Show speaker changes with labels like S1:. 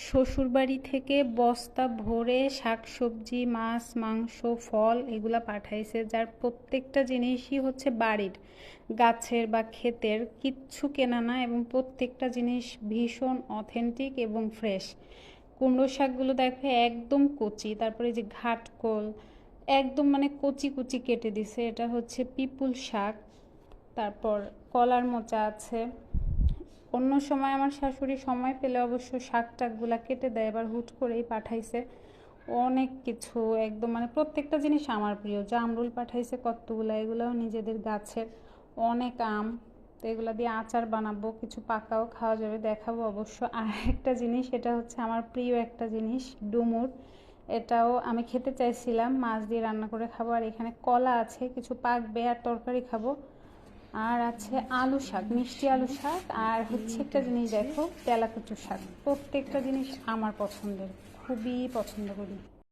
S1: শ্বশুরবাড়ি থেকে বস্তা ভরে শাকসবজি, মাছ, মাংস, ফল এগুলা পাঠাইছে, যার প্রত্যেকটা জিনিসই হচ্ছে বাড়ির গাছের বা ক্ষেতের, কিচ্ছু কেনা না, এবং প্রত্যেকটা জিনিস ভীষণ অথেন্টিক এবং ফ্রেশ। কুমড়ো শাকগুলো দেখো একদম কচি, তারপরে যে ঘাটকোল একদম মানে কচি কচি কেটে দিছে, এটা হচ্ছে পিপুল শাক। তারপর কলার মোচা আছে। অন্য সময় আমার শাশুড়ি সময় পেলে অবশ্য শাক টাকগুলা কেটে দেয়, এবার হুট করেই পাঠাইছে অনেক কিছু, একদম মানে প্রত্যেকটা জিনিস আমার প্রিয়। জামরুল পাঠাইছে কতগুলা, এগুলাও নিজেদের গাছের। অনেক আম, তো এগুলো দিয়ে আচার বানাবো, কিছু পাকাও খাওয়া যাবে, দেখাবো অবশ্য। আর একটা জিনিস, এটা হচ্ছে আমার প্রিয় একটা জিনিস, ডুমুর। এটাও আমি খেতে চাইছিলাম, মাছ দিয়ে রান্না করে খাবো। আর এখানে কলা আছে, কিছু পাকবে আর তরকারি খাবো। আর আছে আলু শাক, মিষ্টি আলু শাক। আর হচ্ছে একটা জিনিস দেখো, তেলাকুচু শাক। প্রত্যেকটা জিনিস আমার পছন্দের, খুবই পছন্দ করি।